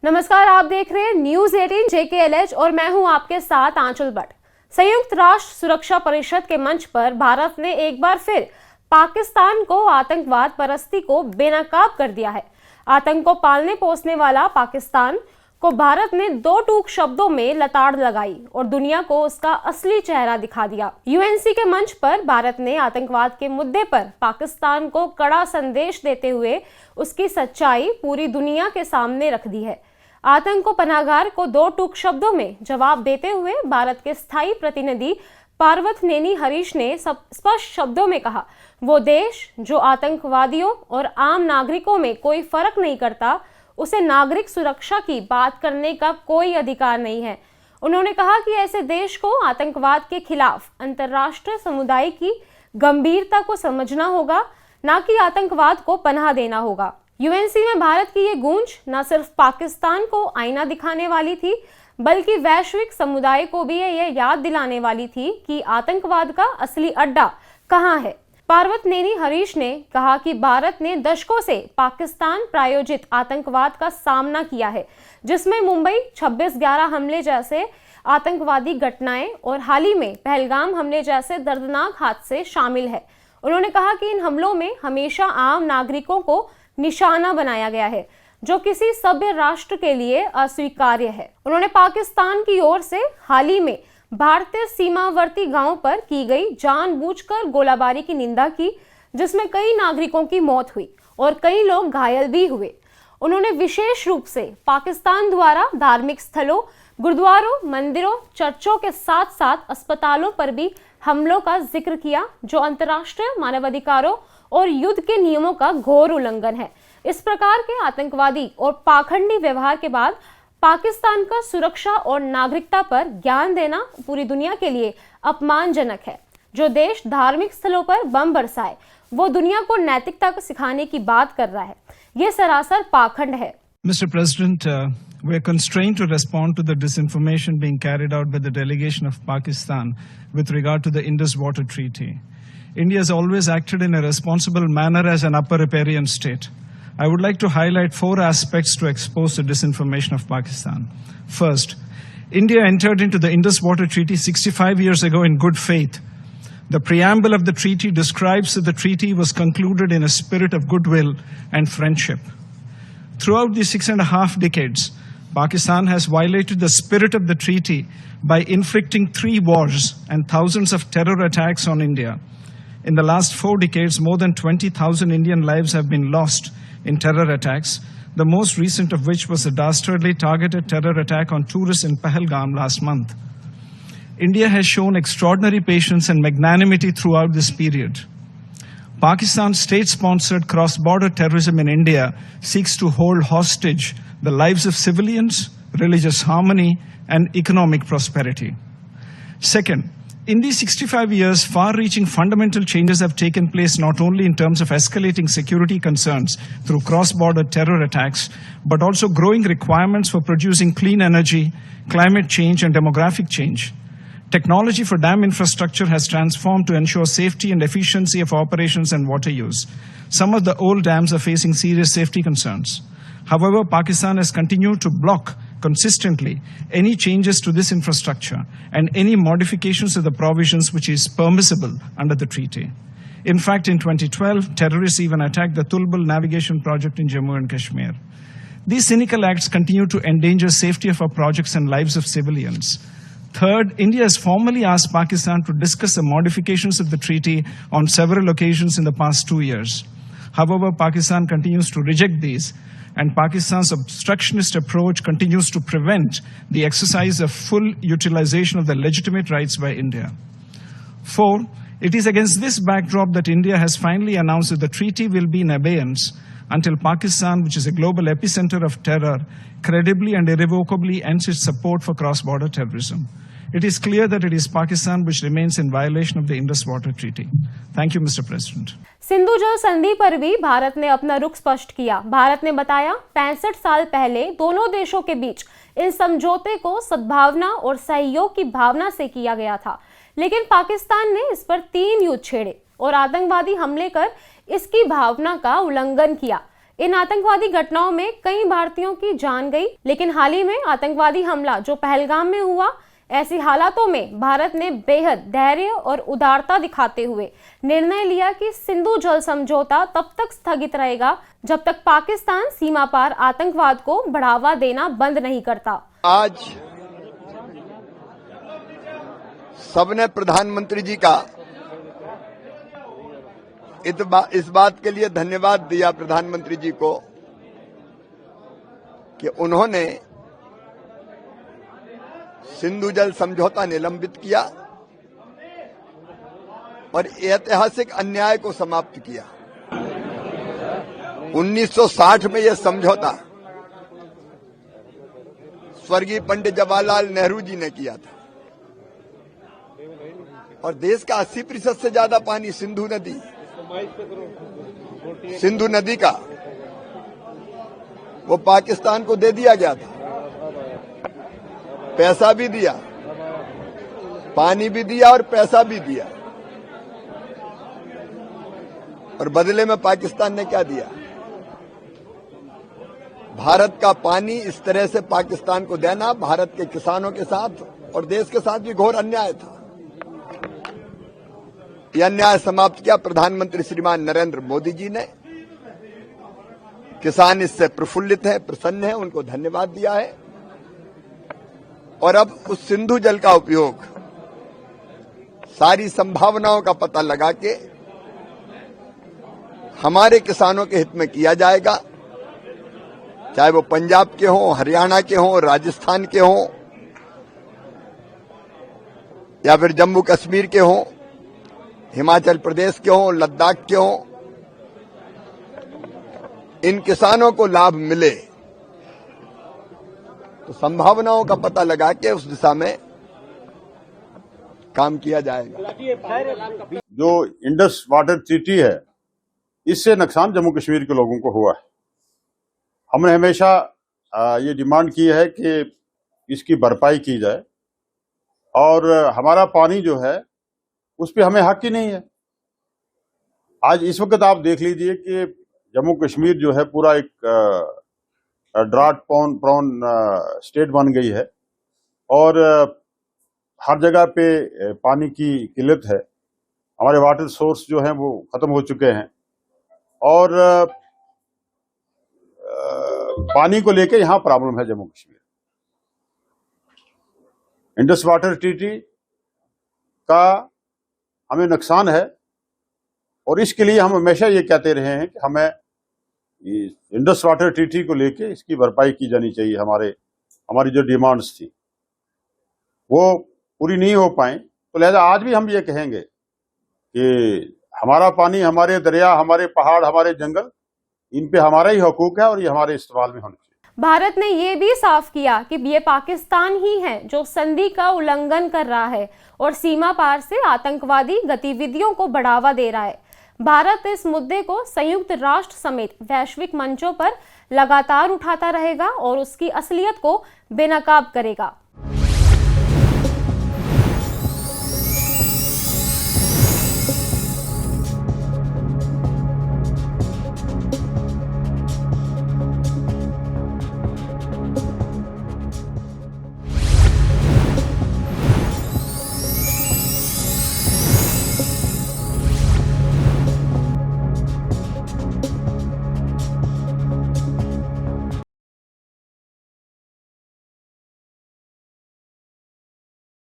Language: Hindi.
नमस्कार, आप देख रहे हैं न्यूज 18 JKLH और मैं हूं आपके साथ आंचल भट्ट। संयुक्त राष्ट्र सुरक्षा परिषद के मंच पर भारत ने एक बार फिर पाकिस्तान को आतंकवाद परस्ती को बेनकाब कर दिया है। आतंक को पालने पोसने वाला पाकिस्तान को भारत ने दो टूक शब्दों में लताड़ लगाई और दुनिया को उसका असली चेहरा दिखा दिया। यूएनसी के मंच पर भारत ने आतंकवाद के मुद्दे पर पाकिस्तान को कड़ा संदेश देते हुए उसकी सच्चाई पूरी दुनिया के सामने रख दी है। आतंक को पनाहगार को दो टूक शब्दों में जवाब देते हुए भारत के स्थायी प्रतिनिधि पार्वतनेनी हरीश ने स्पष्ट शब्दों में कहा, वो देश जो आतंकवादियों और आम नागरिकों में कोई फर्क नहीं करता, उसे नागरिक सुरक्षा की बात करने का कोई अधिकार नहीं है। उन्होंने कहा कि ऐसे देश को आतंकवाद के खिलाफ अंतर्राष्ट्रीय समुदाय की गंभीरता को समझना होगा, न कि आतंकवाद को पनाह देना होगा। यूएनसी में भारत की ये गूंज न सिर्फ पाकिस्तान को आईना दिखाने वाली थी, बल्कि वैश्विक समुदाय को भी ये याद दिलाने वाली थी कि आतंकवाद का असली अड्डा कहाँ है। पार्वतनेनी हरीश ने कहा कि भारत ने दशकों से पाकिस्तान प्रायोजित आतंकवाद का सामना किया है, जिसमें मुंबई 26/11 हमले जैसे आतंकवादी घटनाएं और हाल ही में पहलगाम हमले जैसे दर्दनाक हादसे शामिल है। उन्होंने कहा कि इन हमलों में हमेशा आम नागरिकों को निशाना बनाया गया है, जो किसी सभ्य राष्ट्र के लिए अस्वीकार्य है। उन्होंने पाकिस्तान की ओर से हाल ही में भारतीय सीमावर्ती गांवों पर की गई जानबूझकर गोलाबारी की निंदा की, जिसमें कई नागरिकों की मौत हुई और कई लोग घायल भी हुए। उन्होंने विशेष रूप से पाकिस्तान द्वारा धार्मिक स्थलों, गुरुद्वारों, मंदिरों, चर्चों के साथ साथ अस्पतालों पर भी हमलों का जिक्र किया, जो अंतर्राष्ट्रीय मानवाधिकारों और युद्ध के नियमों का घोर उल्लंघन है। इस प्रकार के आतंकवादी और पाखंडी व्यवहार के बाद पाकिस्तान का सुरक्षा और नागरिकता पर ज्ञान देना पूरी दुनिया के लिए अपमानजनक है। जो देश धार्मिक स्थलों पर बम बरसाए, वो दुनिया को नैतिकता को सिखाने की बात कर रहा है। ये सरासर पाखंड है। Mr. President, we are constrained to respond to the disinformation being carried out by the delegation of Pakistan with regard to the Indus Water Treaty. India has always acted in a responsible manner as an upper riparian state. I would like to highlight 4 aspects to expose the disinformation of Pakistan. First, India entered into the Indus Water Treaty 65 years ago in good faith. The preamble of the treaty describes that the treaty was concluded in a spirit of goodwill and friendship. Throughout these 6.5 decades, Pakistan has violated the spirit of the treaty by inflicting 3 wars and thousands of terror attacks on India. In the last 4 decades, more than 20,000 Indian lives have been lost in terror attacks, the most recent of which was a dastardly targeted terror attack on tourists in Pahalgam last month. India has shown extraordinary patience and magnanimity throughout this period. Pakistan's state-sponsored cross-border terrorism in India seeks to hold hostage the lives of civilians, religious harmony, and economic prosperity. Second, in these 65 years, far-reaching fundamental changes have taken place not only in terms of escalating security concerns through cross-border terror attacks, but also growing requirements for producing clean energy, climate change, and demographic change. Technology for dam infrastructure has transformed to ensure safety and efficiency of operations and water use. Some of the old dams are facing serious safety concerns. However, Pakistan has continued to block consistently any changes to this infrastructure and any modifications of the provisions which is permissible under the treaty. In fact, in 2012, terrorists even attacked the Tulbul navigation project in Jammu and Kashmir. These cynical acts continue to endanger safety of our projects and lives of civilians. Third, India has formally asked Pakistan to discuss the modifications of the treaty on several occasions in the past 2 years. However, Pakistan continues to reject these, and Pakistan's obstructionist approach continues to prevent the exercise of full utilization of the legitimate rights by India. Four, it is against this backdrop that India has finally announced that the treaty will be in abeyance until Pakistan, which is a global epicenter of terror, credibly and irrevocably ends its support for cross-border terrorism. It is clear that it is Pakistan which remains in violation of the Indus Water Treaty. Thank you, Mr. President. Sindhu जल संधि पर भी भारत ने अपना रुख स्पष्ट किया। भारत ने बताया 65 साल पहले दोनों देशों के बीच इन समझौते को सद्भावना और सहयोग की भावना से किया गया था, लेकिन पाकिस्तान ने इस पर 3 युद्ध छेड़े और आतंकवादी हमले कर इसकी भावना का उल्लंघन किया। इन आतंकवादी घटनाओं में कई भारतीयों की जान गई, लेकिन हाल ही में आतंकवादी हमला जो पहलगाम में हुआ, ऐसी हालातों में भारत ने बेहद धैर्य और उदारता दिखाते हुए निर्णय लिया कि सिंधु जल समझौता तब तक स्थगित रहेगा जब तक पाकिस्तान सीमा पार आतंकवाद को बढ़ावा देना बंद नहीं करता। आज सबने प्रधानमंत्री जी का इस बात के लिए धन्यवाद दिया प्रधानमंत्री जी को कि उन्होंने सिंधु जल समझौता निलंबित किया और ऐतिहासिक अन्याय को समाप्त किया। 1960 में यह समझौता स्वर्गीय पंडित जवाहरलाल नेहरू जी ने किया था और देश का 80% से ज्यादा पानी सिंधु नदी का वो पाकिस्तान को दे दिया गया था। पैसा भी दिया, पानी भी दिया और पैसा भी दिया, और बदले में पाकिस्तान ने क्या दिया? भारत का पानी इस तरह से पाकिस्तान को देना भारत के किसानों के साथ और देश के साथ भी घोर अन्याय था। यह अन्याय समाप्त किया प्रधानमंत्री श्रीमान नरेंद्र मोदी जी ने। किसान इससे प्रफुल्लित है, प्रसन्न है, उनको धन्यवाद दिया है और अब उस सिंधु जल का उपयोग सारी संभावनाओं का पता लगा के हमारे किसानों के हित में किया जाएगा, चाहे वो पंजाब के हों, हरियाणा के हों, राजस्थान के हों या फिर जम्मू कश्मीर के हों, हिमाचल प्रदेश के हों, लद्दाख के हों। इन किसानों को लाभ मिले तो संभावनाओं का पता लगा के उस दिशा में काम किया जाएगा। जो इंडस वाटर ट्रीटी है, इससे नुकसान जम्मू कश्मीर के लोगों को हुआ है। हमने हमेशा ये डिमांड की है कि इसकी भरपाई की जाए और हमारा पानी जो है उस पर हमें हक ही नहीं है। आज इस वक्त आप देख लीजिए कि जम्मू कश्मीर जो है पूरा एक ड्राट प्रोन स्टेट बन गई है और हर जगह पे पानी की किल्लत है। हमारे वाटर सोर्स जो हैं वो खत्म हो चुके हैं और पानी को लेके यहाँ प्रॉब्लम है Jammu Kashmir. Indus water treaty का हमें नुकसान है और इसके लिए हम हमेशा ये कहते रहे हैं कि हमें इंडस वाटर ट्रीटी को लेके इसकी भरपाई की जानी चाहिए। हमारी जो डिमांड्स थी वो पूरी नहीं हो पाई, तो लिहाजा आज भी हम ये कहेंगे कि हमारा पानी, हमारे दरिया, हमारे पहाड़, हमारे जंगल, इन पे हमारा ही हकूक है और ये हमारे इस्तेमाल में होना चाहिए। भारत ने ये भी साफ किया कि ये पाकिस्तान ही है जो संधि का उल्लंघन कर रहा है और सीमा पार से आतंकवादी गतिविधियों को बढ़ावा दे रहा है। भारत इस मुद्दे को संयुक्त राष्ट्र समेत वैश्विक मंचों पर लगातार उठाता रहेगा और उसकी असलियत को बेनकाब करेगा।